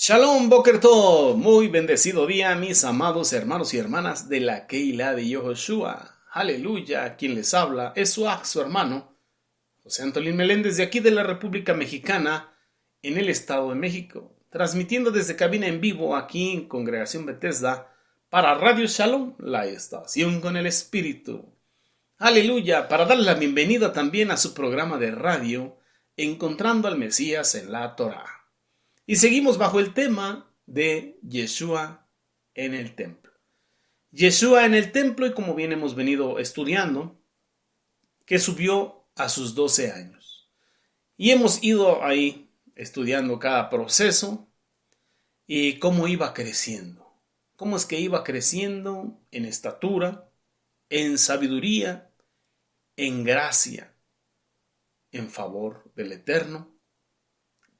Shalom, Boker Tov, muy bendecido día, mis amados hermanos y hermanas de la Keilah de Yehoshua. Aleluya, quien les habla es su hermano, José Antolín Meléndez, de aquí de la República Mexicana, en el Estado de México, transmitiendo desde cabina en vivo aquí en Congregación Bethesda para Radio Shalom, la estación con el Espíritu. Aleluya, para darle la bienvenida también a su programa de radio, Encontrando al Mesías en la Torá. Y seguimos bajo el tema de Yeshua en el templo. Yeshua en el templo, y como bien hemos venido estudiando, que subió a sus 12 años. Y hemos ido ahí estudiando cada proceso y cómo iba creciendo. Cómo es que iba creciendo en estatura, en sabiduría, en gracia, en favor del Eterno,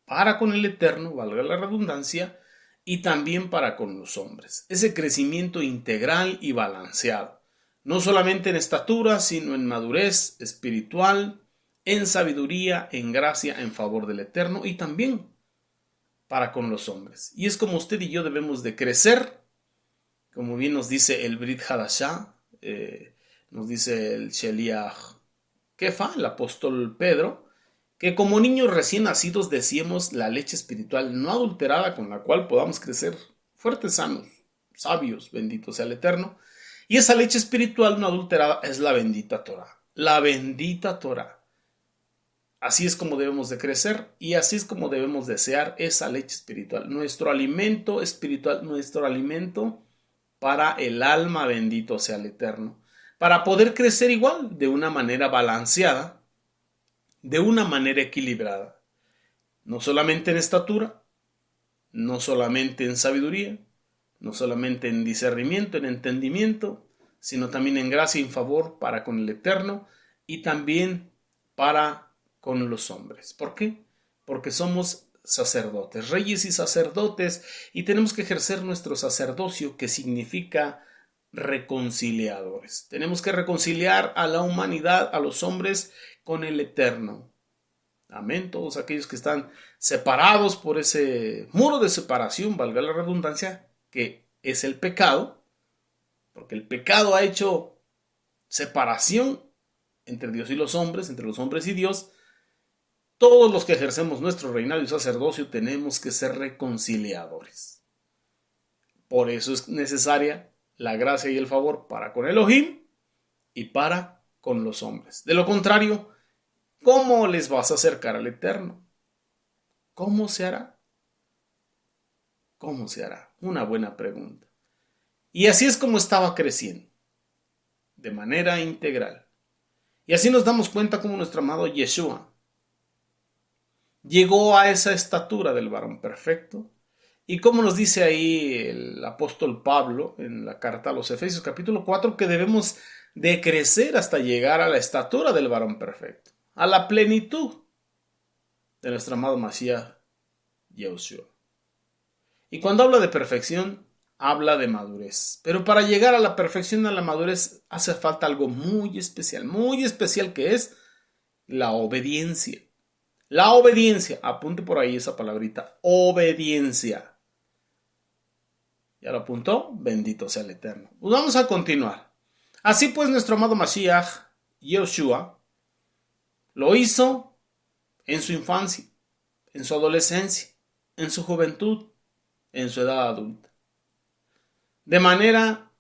para con el Eterno, valga la redundancia, y también para con los hombres. Ese crecimiento integral y balanceado, no solamente en estatura, sino en madurez espiritual, en sabiduría, en gracia, en favor del Eterno y también para con los hombres. Y es como usted y yo debemos de crecer, como bien nos dice el Brit Hadashah, nos dice el Sheliach Kefa, el apóstol Pedro, que como niños recién nacidos deseemos la leche espiritual no adulterada con la cual podamos crecer fuertes, sanos, sabios, bendito sea el Eterno. Y esa leche espiritual no adulterada es la bendita Torah. La bendita Torah. Así es como debemos de crecer y así es como debemos desear esa leche espiritual. Nuestro alimento espiritual, nuestro alimento para el alma, bendito sea el Eterno. Para poder crecer igual, de una manera balanceada, de una manera equilibrada, no solamente en estatura, no solamente en sabiduría, no solamente en discernimiento, en entendimiento, sino también en gracia y en favor para con el Eterno y también para con los hombres. ¿Por qué? Porque somos sacerdotes, reyes y sacerdotes, y tenemos que ejercer nuestro sacerdocio, que significa reconciliadores. Tenemos que reconciliar a la humanidad, a los hombres, con el Eterno. Amén. Todos aquellos que están separados por ese muro de separación, valga la redundancia, que es el pecado, porque el pecado ha hecho separación entre Dios y los hombres, entre los hombres y Dios. Todos los que ejercemos nuestro reinado y sacerdocio tenemos que ser reconciliadores. Por eso es necesaria la gracia y el favor para con Elohim y para con los hombres. De lo contrario, ¿cómo les vas a acercar al Eterno? ¿Cómo se hará? ¿Cómo se hará? Una buena pregunta. Y así es como estaba creciendo, de manera integral. Y así nos damos cuenta cómo nuestro amado Yeshua llegó a esa estatura del varón perfecto. Y como nos dice ahí el apóstol Pablo en la carta a los Efesios capítulo 4, que debemos de crecer hasta llegar a la estatura del varón perfecto, a la plenitud de nuestro amado Mashiach Yahushua. Y cuando habla de perfección, habla de madurez. Pero para llegar a la perfección, a la madurez, hace falta algo muy especial, que es la obediencia. La obediencia, apunte por ahí esa palabrita, obediencia. ¿Ya lo apuntó? Bendito sea el Eterno. Pues vamos a continuar. Así pues, nuestro amado Mashiach Yahushua lo hizo en su infancia, en su adolescencia, en su juventud, en su edad adulta. De manera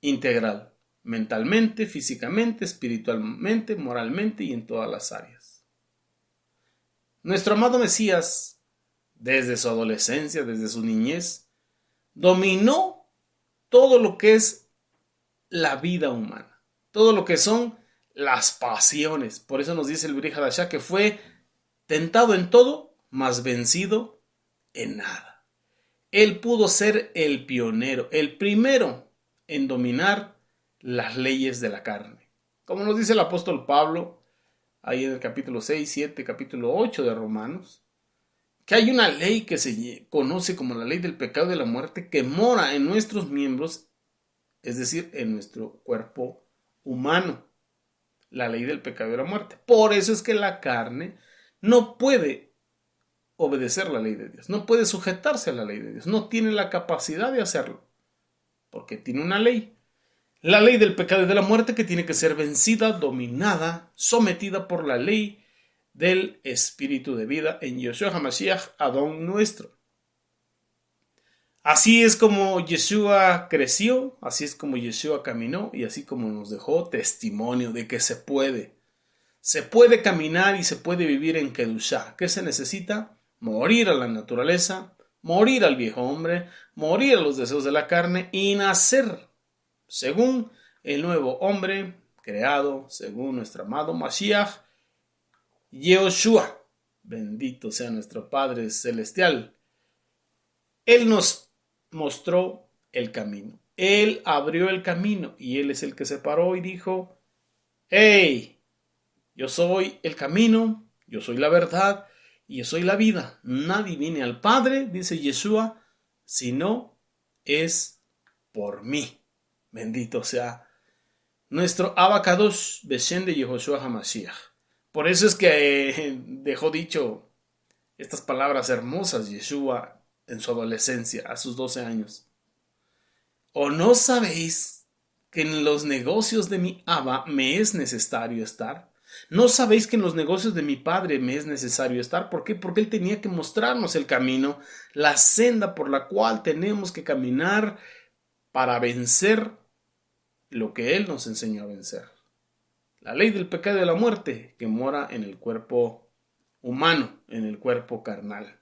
integral, mentalmente, físicamente, espiritualmente, moralmente y en todas las áreas. Nuestro amado Mesías, desde su adolescencia, desde su niñez, dominó todo lo que es la vida humana, todo lo que son las pasiones. Por eso nos dice el Brit Hadashah que fue tentado en todo, mas vencido en nada. Él pudo ser el pionero, el primero en dominar las leyes de la carne. Como nos dice el apóstol Pablo, ahí en el capítulo 6, 7, capítulo 8 de Romanos, que hay una ley que se conoce como la ley del pecado y de la muerte, que mora en nuestros miembros, es decir, en nuestro cuerpo humano. La ley del pecado y de la muerte. Por eso es que la carne no puede obedecer la ley de Dios, no puede sujetarse a la ley de Dios, no tiene la capacidad de hacerlo, porque tiene una ley. La ley del pecado y de la muerte que tiene que ser vencida, dominada, sometida por la ley del Espíritu de vida en Yeshua HaMashiach, Adón nuestro. Así es como Yeshua creció, así es como Yeshua caminó y así como nos dejó testimonio de que se puede. Se puede caminar y se puede vivir en Kedushá. ¿Qué se necesita? Morir a la naturaleza, morir al viejo hombre, morir a los deseos de la carne y nacer según el nuevo hombre creado según nuestro amado Mashiach, Yehoshua. Bendito sea nuestro Padre Celestial. Él nos mostró el camino. Él abrió el camino y Él es el que se paró y dijo, hey, yo soy el camino, yo soy la verdad y yo soy la vida. Nadie viene al Padre, dice Yeshua, si no es por mí. Bendito sea nuestro Abacadosh Beshem de Yehoshua HaMashiach. Por eso es que dejó dicho estas palabras hermosas Yeshua en su adolescencia, a sus 12 años. ¿O no sabéis que en los negocios de mi Abba me es necesario estar? ¿No sabéis que en los negocios de mi Padre me es necesario estar? ¿Por qué? Porque Él tenía que mostrarnos el camino, la senda por la cual tenemos que caminar para vencer lo que Él nos enseñó a vencer. La ley del pecado y de la muerte que mora en el cuerpo humano, en el cuerpo carnal.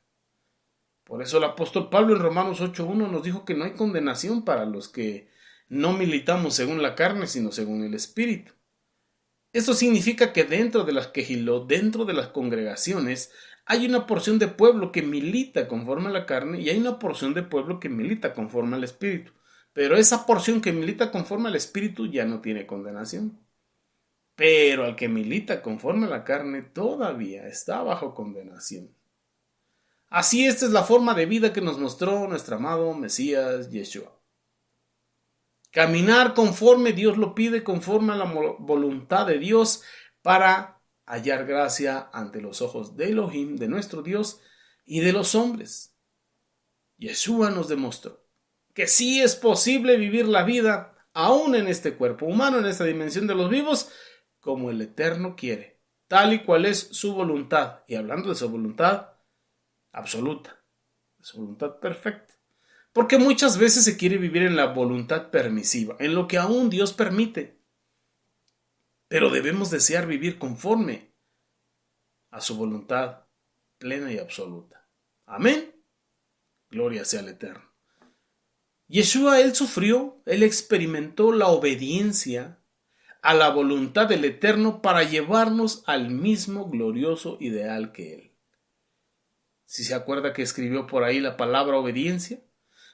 Por eso el apóstol Pablo en Romanos 8.1 nos dijo que no hay condenación para los que no militamos según la carne, sino según el Espíritu. Esto significa que dentro de las quejilot, dentro de las congregaciones, hay una porción de pueblo que milita conforme a la carne y hay una porción de pueblo que milita conforme al Espíritu. Pero esa porción que milita conforme al Espíritu ya no tiene condenación. Pero al que milita conforme a la carne todavía está bajo condenación. Así esta es la forma de vida que nos mostró nuestro amado Mesías Yeshua. Caminar conforme Dios lo pide, conforme a la voluntad de Dios para hallar gracia ante los ojos de Elohim, de nuestro Dios y de los hombres. Yeshua nos demostró que sí es posible vivir la vida aún en este cuerpo humano, en esta dimensión de los vivos, como el Eterno quiere, tal y cual es su voluntad. Y hablando de su voluntad absoluta, de su voluntad perfecta. Porque muchas veces se quiere vivir en la voluntad permisiva, en lo que aún Dios permite. Pero debemos desear vivir conforme a su voluntad plena y absoluta. Amén. Gloria sea al Eterno. Yeshua, Él sufrió, Él experimentó la obediencia a la voluntad del Eterno para llevarnos al mismo glorioso ideal que Él. Si se acuerda que escribió por ahí la palabra obediencia,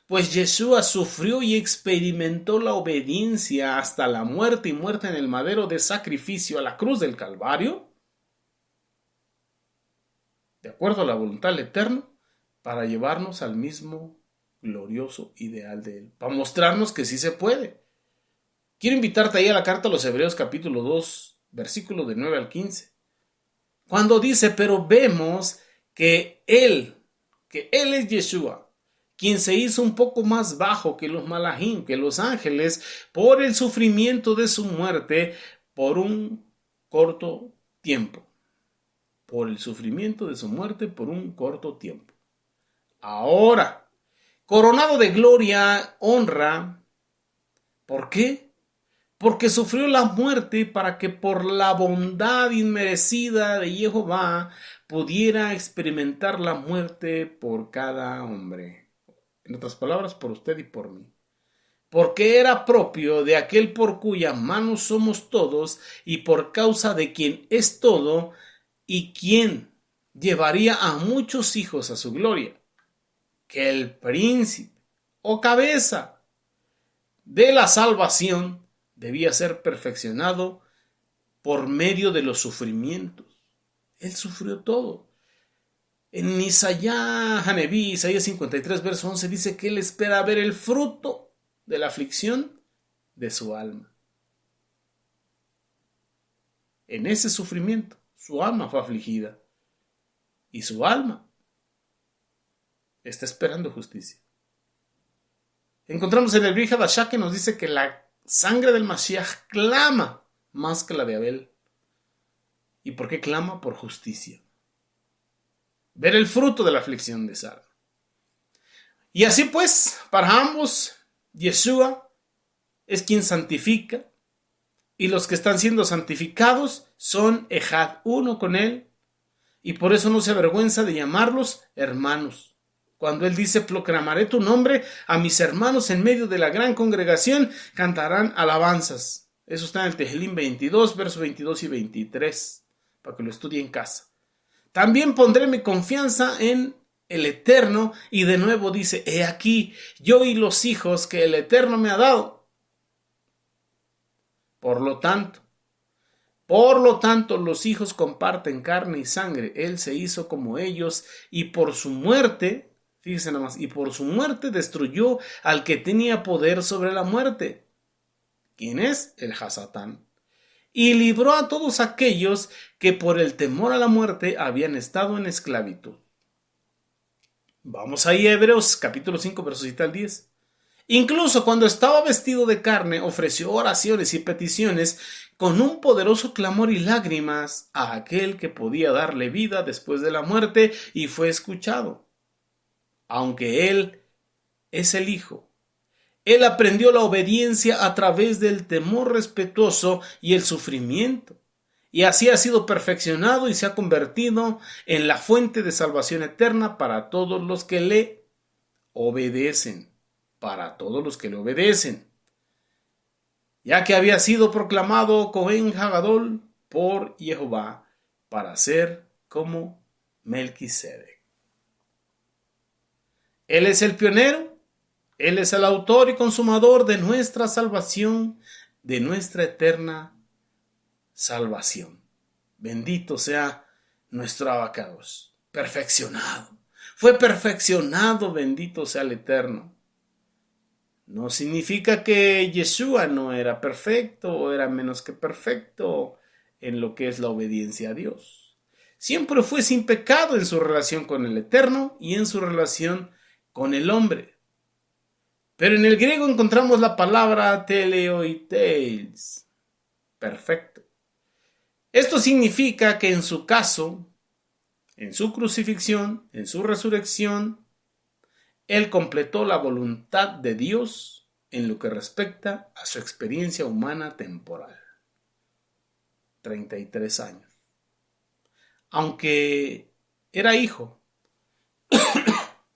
pues Yeshua sufrió y experimentó la obediencia hasta la muerte y muerte en el madero de sacrificio a la cruz del Calvario, de acuerdo a la voluntad del Eterno, para llevarnos al mismo glorioso ideal de Él, para mostrarnos que sí se puede. Quiero invitarte ahí a la carta a los Hebreos capítulo 2, versículos de 9 al 15, cuando dice, pero vemos que Él es Yeshua, quien se hizo un poco más bajo que los malajim, que los ángeles, por el sufrimiento de su muerte por un corto tiempo. Por el sufrimiento de su muerte por un corto tiempo. Ahora, coronado de gloria, honra. ¿Por qué? Porque sufrió la muerte para que por la bondad inmerecida de Jehová pudiera experimentar la muerte por cada hombre. En otras palabras, por usted y por mí. Porque era propio de aquel por cuya mano somos todos y por causa de quien es todo y quien llevaría a muchos hijos a su gloria, que el príncipe o cabeza de la salvación debía ser perfeccionado por medio de los sufrimientos. Él sufrió todo. En Isaías 53, verso 11, dice que él espera ver el fruto de la aflicción de su alma. En ese sufrimiento, su alma fue afligida. Y su alma Está esperando justicia. Encontramos en el Brit Hadashah que nos dice que la sangre del Mashiach clama más que la de Abel. ¿Y por qué clama? Por justicia. Ver el fruto de la aflicción de Sara. Y así pues, para ambos, Yeshua es quien santifica, y los que están siendo santificados son Ejad, uno con él, y por eso no se avergüenza de llamarlos hermanos. Cuando él dice, proclamaré tu nombre a mis hermanos en medio de la gran congregación, cantarán alabanzas. Eso está en el Tehilim 22, versos 22 y 23, para que lo estudie en casa. También pondré mi confianza en el Eterno, y de nuevo dice, he aquí, yo y los hijos que el Eterno me ha dado. Por lo tanto, los hijos comparten carne y sangre. Él se hizo como ellos, y por su muerte, fíjense nada más, y por su muerte destruyó al que tenía poder sobre la muerte. ¿Quién es? El Hasatán. Y libró a todos aquellos que por el temor a la muerte habían estado en esclavitud. Vamos ahí a Hebreos capítulo 5, versos 7 al 10. Incluso cuando estaba vestido de carne, ofreció oraciones y peticiones con un poderoso clamor y lágrimas a aquel que podía darle vida después de la muerte, y fue escuchado. Aunque él es el Hijo, él aprendió la obediencia a través del temor respetuoso y el sufrimiento, y así ha sido perfeccionado y se ha convertido en la fuente de salvación eterna para todos los que le obedecen. Para todos los que le obedecen, ya que había sido proclamado Cohen Hagadol por Jehová para ser como Melquisedec. Él es el pionero, él es el autor y consumador de nuestra salvación, de nuestra eterna salvación. Bendito sea nuestro abacados, perfeccionado. Fue perfeccionado, bendito sea el Eterno. No significa que Yeshua no era perfecto o era menos que perfecto en lo que es la obediencia a Dios. Siempre fue sin pecado en su relación con el Eterno y en su relación con el hombre. Pero en el griego encontramos la palabra teleoiteis, perfecto. Esto significa que en su caso, en su crucifixión, en su resurrección, él completó la voluntad de Dios en lo que respecta a su experiencia humana temporal. 33 años. Aunque era hijo,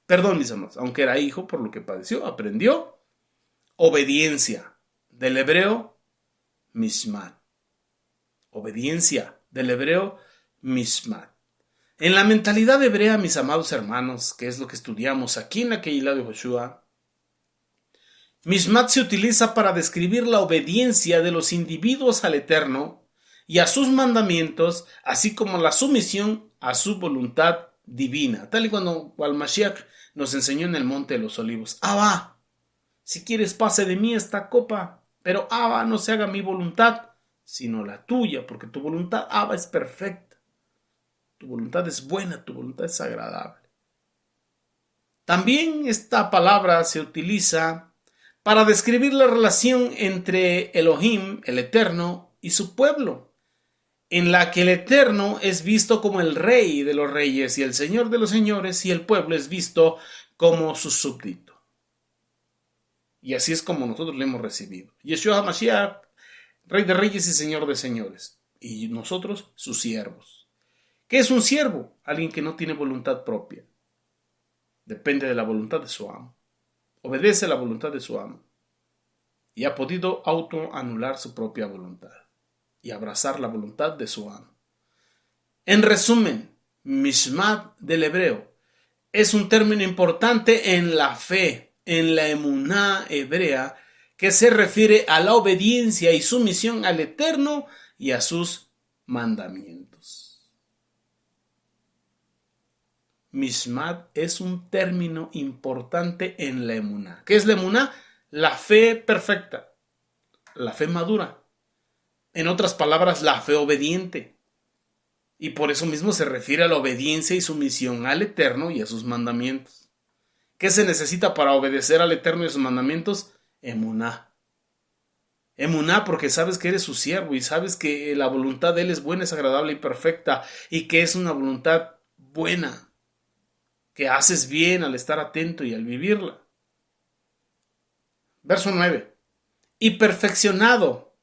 perdón mis amados, aunque era hijo por lo que padeció, aprendió obediencia, del hebreo mishmat. Obediencia, del hebreo mishmat. En la mentalidad hebrea, mis amados hermanos, que es lo que estudiamos aquí en la Keilah de Yoshua, Mishmat se utiliza para describir la obediencia de los individuos al Eterno y a sus mandamientos, así como la sumisión a su voluntad divina, tal y cuando Mashiach nos enseñó en el Monte de los Olivos. Abba, si quieres pase de mí esta copa, pero Abba, no se haga mi voluntad, sino la tuya, porque tu voluntad, Abba, es perfecta. Tu voluntad es buena, tu voluntad es agradable. También esta palabra se utiliza para describir la relación entre Elohim, el Eterno, y su pueblo, en la que el Eterno es visto como el Rey de los reyes y el Señor de los señores, y el pueblo es visto como su súbdito. Y así es como nosotros le hemos recibido. Yeshua HaMashiach, Rey de reyes y Señor de señores, y nosotros sus siervos. ¿Qué es un siervo? Alguien que no tiene voluntad propia. Depende de la voluntad de su amo. Obedece la voluntad de su amo. Y ha podido autoanular su propia voluntad. Y abrazar la voluntad de su amo. En resumen, Mishmat del hebreo es un término importante en la fe, en la emuná hebrea, que se refiere a la obediencia y sumisión al Eterno y a sus mandamientos. Mishmat es un término importante en la emuná. ¿Qué es la emuná? La fe perfecta, la fe madura. En otras palabras, la fe obediente. Y por eso mismo se refiere a la obediencia y sumisión al Eterno y a sus mandamientos. ¿Qué se necesita para obedecer al Eterno y sus mandamientos? Emuná. Emuná, porque sabes que eres su siervo y sabes que la voluntad de Él es buena, es agradable y perfecta, y que es una voluntad buena, que haces bien al estar atento y al vivirla. Verso 9. Y perfeccionado,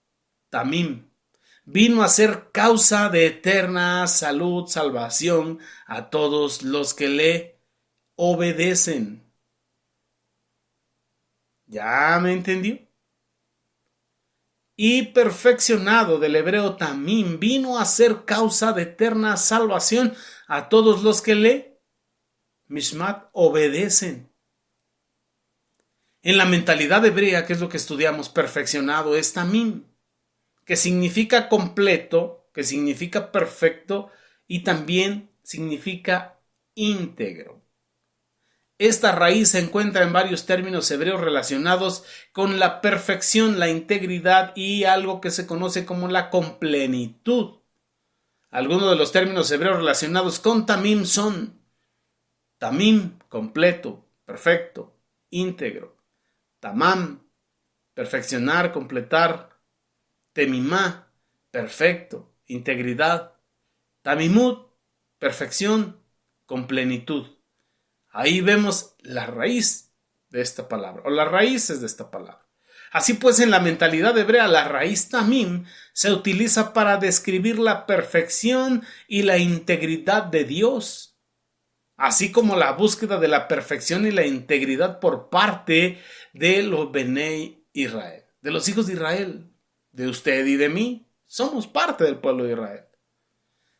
Tamim, vino a ser causa de eterna salud, salvación a todos los que le obedecen. ¿Ya me entendió? Y perfeccionado, del hebreo tamim, vino a ser causa de eterna salvación a todos los que le mishmat obedecen. En la mentalidad hebrea, que es lo que estudiamos, perfeccionado es tamim, que significa completo, que significa perfecto y también significa íntegro. Esta raíz se encuentra en varios términos hebreos relacionados con la perfección, la integridad y algo que se conoce como la complenitud. Algunos de los términos hebreos relacionados con tamim son tamim, completo, perfecto, íntegro; tamam, perfeccionar, completar; temimá, perfecto, integridad; tamimut, perfección, con plenitud. Ahí vemos la raíz de esta palabra, o las raíces de esta palabra. Así pues, en la mentalidad hebrea, la raíz tamim se utiliza para describir la perfección y la integridad de Dios, así como la búsqueda de la perfección y la integridad por parte de los Benei Israel, de los hijos de Israel, de usted y de mí. Somos parte del pueblo de Israel.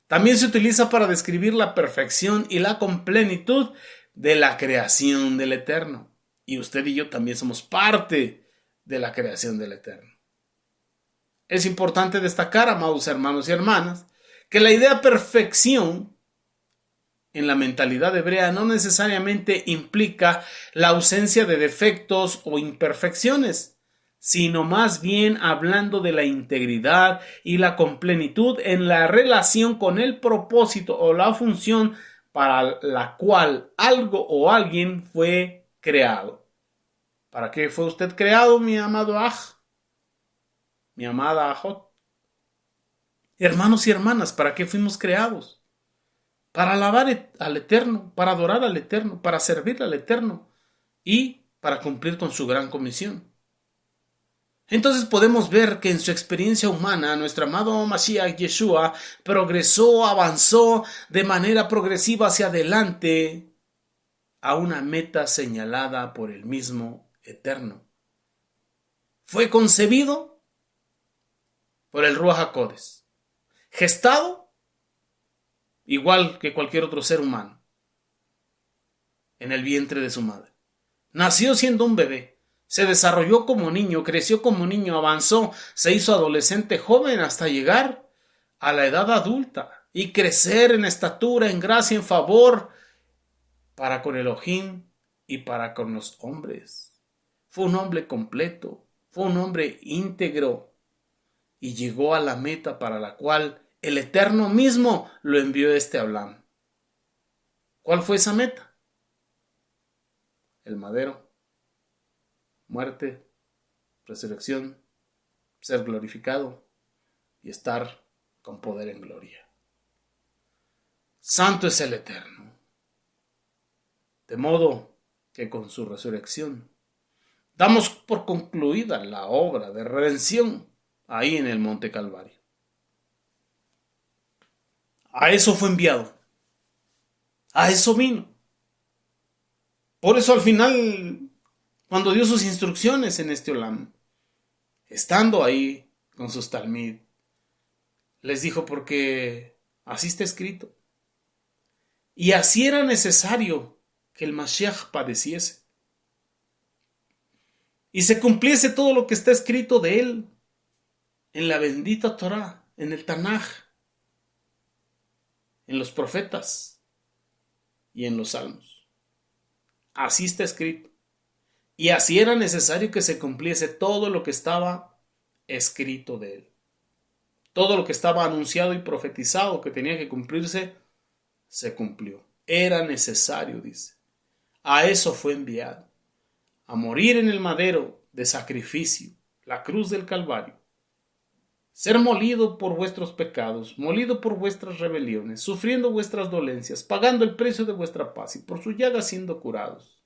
También se utiliza para describir la perfección y la completitud de la creación del Eterno. Y usted y yo también somos parte de la creación del Eterno. Es importante destacar, amados hermanos y hermanas, que la idea perfección en la mentalidad hebrea no necesariamente implica la ausencia de defectos o imperfecciones, sino más bien hablando de la integridad y la completitud en la relación con el propósito o la función para la cual algo o alguien fue creado. ¿Para qué fue usted creado, mi amado Aj? Mi amada Ajot. Hermanos y hermanas, ¿para qué fuimos creados? Para alabar al Eterno, para adorar al Eterno, para servir al Eterno y para cumplir con su gran comisión. Entonces podemos ver que en su experiencia humana, nuestro amado Mashiach Yeshua progresó, avanzó de manera progresiva hacia adelante a una meta señalada por el mismo Eterno. Fue concebido por el Ruach HaKodes, gestado igual que cualquier otro ser humano en el vientre de su madre. Nació siendo un bebé. Se desarrolló como niño, creció como niño, avanzó, se hizo adolescente, joven, hasta llegar a la edad adulta y crecer en estatura, en gracia, en favor para con Elohim y para con los hombres. Fue un hombre completo, fue un hombre íntegro y llegó a la meta para la cual el Eterno mismo lo envió este Olam. ¿Cuál fue esa meta? El madero. Muerte, resurrección, ser glorificado y estar con poder en gloria. Santo es el Eterno. De modo que con su resurrección damos por concluida la obra de redención ahí en el Monte Calvario. A eso fue enviado. A eso vino. Por eso al final, cuando dio sus instrucciones en este Olam, estando ahí con sus talmid, les dijo porque así está escrito. Y así era necesario que el Mashiach padeciese. Y se cumpliese todo lo que está escrito de él en la bendita Torah, en el Tanaj, en los profetas y en los salmos. Así está escrito. Y así era necesario que se cumpliese todo lo que estaba escrito de él. Todo lo que estaba anunciado y profetizado que tenía que cumplirse, se cumplió. Era necesario, dice. A eso fue enviado, a morir en el madero de sacrificio, la cruz del Calvario. Ser molido por vuestros pecados, molido por vuestras rebeliones, sufriendo vuestras dolencias, pagando el precio de vuestra paz y por su llaga siendo curados.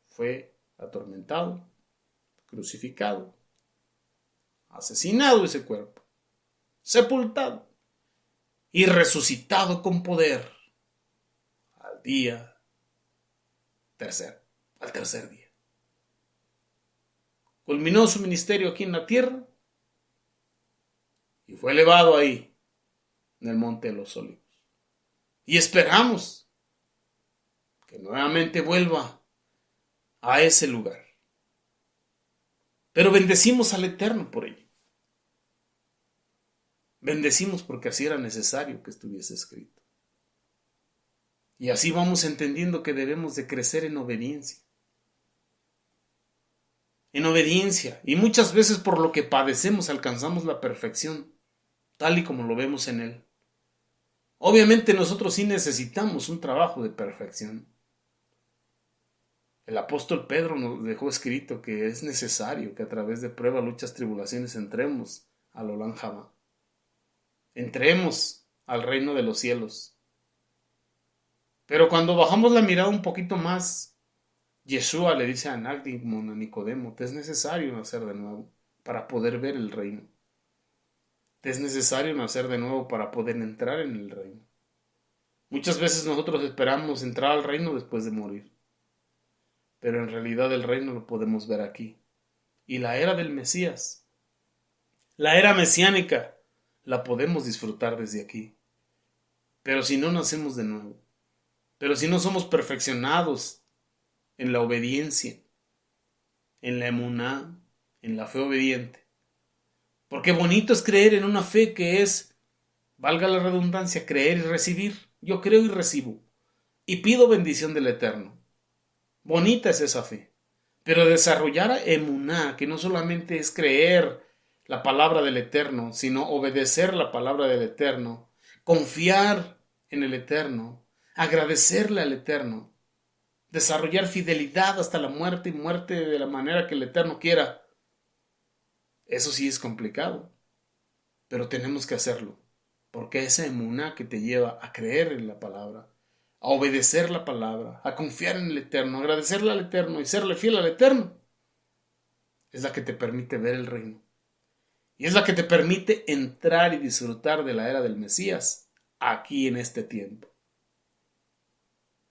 Fue atormentado, crucificado, asesinado ese cuerpo, sepultado y resucitado con poder al tercer día. Culminó su ministerio aquí en la tierra y fue elevado ahí, en el Monte de los Olivos. Y esperamos que nuevamente vuelva a ese lugar. Pero bendecimos al Eterno por ello. Bendecimos porque así era necesario que estuviese escrito. Y así vamos entendiendo que debemos de crecer en obediencia. En obediencia. Y muchas veces por lo que padecemos alcanzamos la perfección, tal y como lo vemos en Él. Obviamente nosotros sí necesitamos un trabajo de perfección. El apóstol Pedro nos dejó escrito que es necesario que a través de pruebas, luchas, tribulaciones entremos al Olam Jabá. Entremos al reino de los cielos. Pero cuando bajamos la mirada un poquito más, Yeshua le dice a Nicodemo, te es necesario nacer de nuevo para poder ver el reino. Te es necesario nacer de nuevo para poder entrar en el reino. Muchas veces nosotros esperamos entrar al reino después de morir. Pero en realidad el reino lo podemos ver aquí. Y la era del Mesías, la era mesiánica, la podemos disfrutar desde aquí. Pero si no nacemos de nuevo, pero si no somos perfeccionados en la obediencia, en la emuná, en la fe obediente. Porque bonito es creer en una fe que es, valga la redundancia, creer y recibir. Yo creo y recibo. Y pido bendición del Eterno. Bonita es esa fe. Pero desarrollar emuná, que no solamente es creer la palabra del Eterno, sino obedecer la palabra del Eterno, confiar en el Eterno, agradecerle al Eterno, desarrollar fidelidad hasta la muerte y muerte de la manera que el Eterno quiera. Eso sí es complicado, pero tenemos que hacerlo, porque esa emuná que te lleva a creer en la palabra, a obedecer la palabra, a confiar en el Eterno, a agradecerle al Eterno y serle fiel al Eterno, es la que te permite ver el reino. Y es la que te permite entrar y disfrutar de la era del Mesías aquí en este tiempo.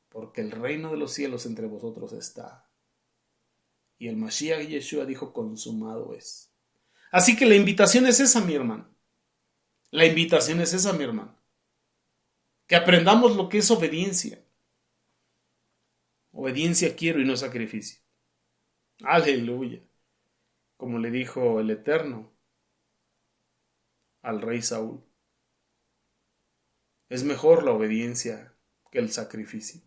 Porque el reino de los cielos entre vosotros está. Y el Mashiach Yeshua dijo, consumado es. Así que la invitación es esa, mi hermano. La invitación es esa, mi hermano. Que aprendamos lo que es obediencia. Obediencia quiero y no sacrificio. Aleluya. Como le dijo el Eterno al rey Saúl. Es mejor la obediencia que el sacrificio.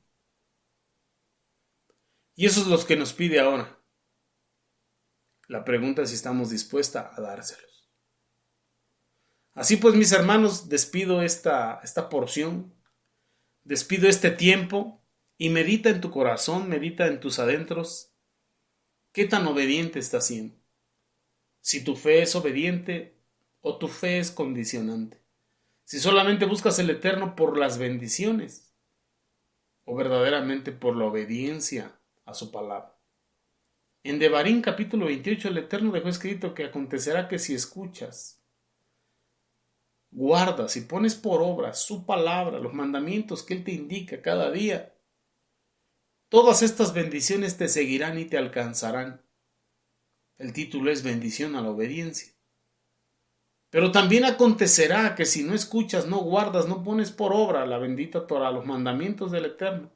Y eso es lo que nos pide ahora. La pregunta es si estamos dispuestos a dárselos. Así pues, mis hermanos, despido esta porción, despido este tiempo y medita en tu corazón, medita en tus adentros. ¿Qué tan obediente estás siendo? Si tu fe es obediente o tu fe es condicionante. Si solamente buscas el Eterno por las bendiciones o verdaderamente por la obediencia a su palabra. En Devarim capítulo 28 el Eterno dejó escrito que acontecerá que si escuchas, guardas y pones por obra su palabra, los mandamientos que Él te indica cada día, todas estas bendiciones te seguirán y te alcanzarán. El título es bendición a la obediencia. Pero también acontecerá que si no escuchas, no guardas, no pones por obra la bendita Torah, los mandamientos del Eterno,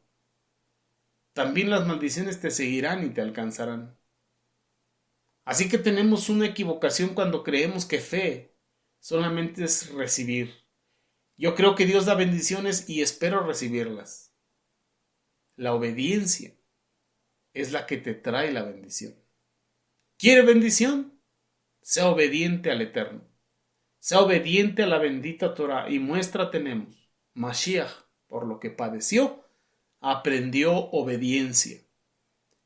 también las maldiciones te seguirán y te alcanzarán. Así que tenemos una equivocación cuando creemos que fe solamente es recibir. Yo creo que Dios da bendiciones y espero recibirlas. La obediencia es la que te trae la bendición. ¿Quiere bendición? Sea obediente al Eterno. Sea obediente a la bendita Torah y muestra tenemos. Mashiach, por lo que padeció, aprendió obediencia.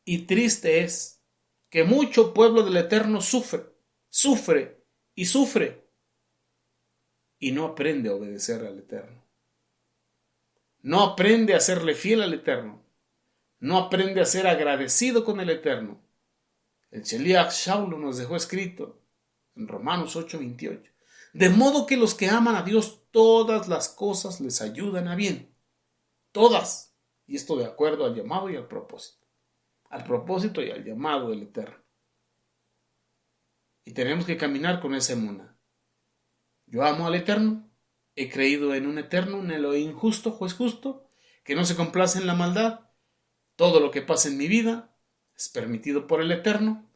Y triste es que mucho pueblo del Eterno sufre y no aprende a obedecer al Eterno. No aprende a serle fiel al Eterno. No aprende a ser agradecido con el Eterno. El Sheliach Shaulo nos dejó escrito en Romanos 8:28. De modo que los que aman a Dios, todas las cosas les ayudan a bien. Todas. Y esto de acuerdo al llamado y al propósito. Al propósito y al llamado del Eterno. Y tenemos que caminar con esa emuná. Yo amo al Eterno. He creído en un Eterno, un Elohim justo, juez justo, que no se complace en la maldad. Todo lo que pasa en mi vida es permitido por el Eterno.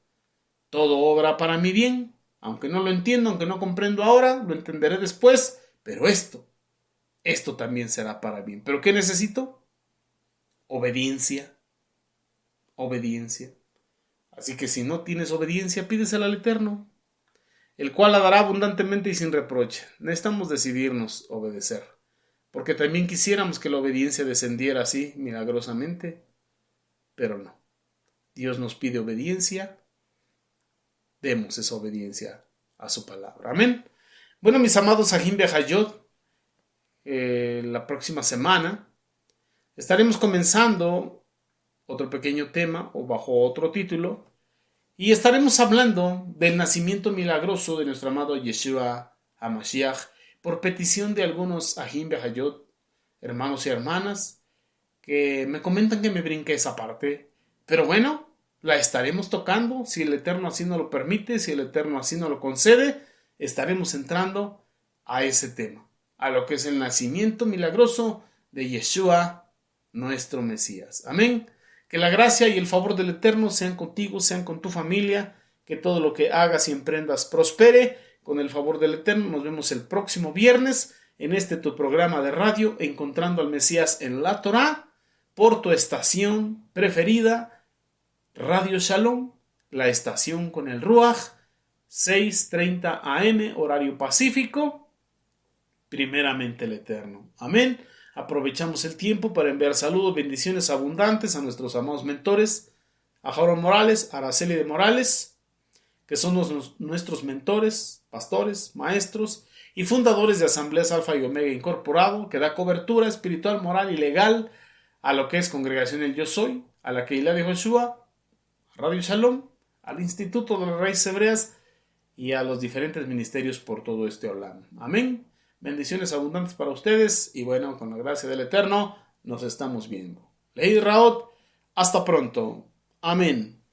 Todo obra para mi bien. Aunque no lo entiendo, aunque no comprendo ahora, lo entenderé después. Pero esto también será para bien. ¿Pero qué necesito? Obediencia. Obediencia. Así que si no tienes obediencia, pídesela al Eterno, el cual la dará abundantemente y sin reproche. Necesitamos decidirnos obedecer, porque también quisiéramos que la obediencia descendiera así milagrosamente, pero no. Dios nos pide obediencia, demos esa obediencia a su palabra. Amén. Bueno, mis amados Ajim Behayot, la próxima semana estaremos comenzando otro pequeño tema o bajo otro título, y estaremos hablando del nacimiento milagroso de nuestro amado Yeshua HaMashiach por petición de algunos Ajim Behayot, hermanos y hermanas, que me comentan que me brinque esa parte. Pero bueno, la estaremos tocando, si el Eterno así nos lo permite, si el Eterno así nos lo concede, estaremos entrando a ese tema, a lo que es el nacimiento milagroso de Yeshua, nuestro Mesías. Amén. Que la gracia y el favor del Eterno sean contigo, sean con tu familia, que todo lo que hagas y emprendas prospere. Con el favor del Eterno nos vemos el próximo viernes en tu programa de radio, Encontrando al Mesías en la Torá, por tu estación preferida, Radio Shalom, la estación con el Ruach, 6:30 AM, horario pacífico, primeramente el Eterno. Amén. Aprovechamos el tiempo para enviar saludos, bendiciones abundantes a nuestros amados mentores, a Jaron Morales, a Araceli de Morales, que son nuestros mentores, pastores, maestros y fundadores de Asambleas Alfa y Omega Incorporado, que da cobertura espiritual, moral y legal a lo que es Congregación El Yo Soy, a la Keilah de Joshua, a Radio Shalom, al Instituto de las Raíces Hebreas y a los diferentes ministerios por todo este Olam. Amén. Bendiciones abundantes para ustedes y bueno, con la gracia del Eterno nos estamos viendo. Leí Raot, hasta pronto. Amén.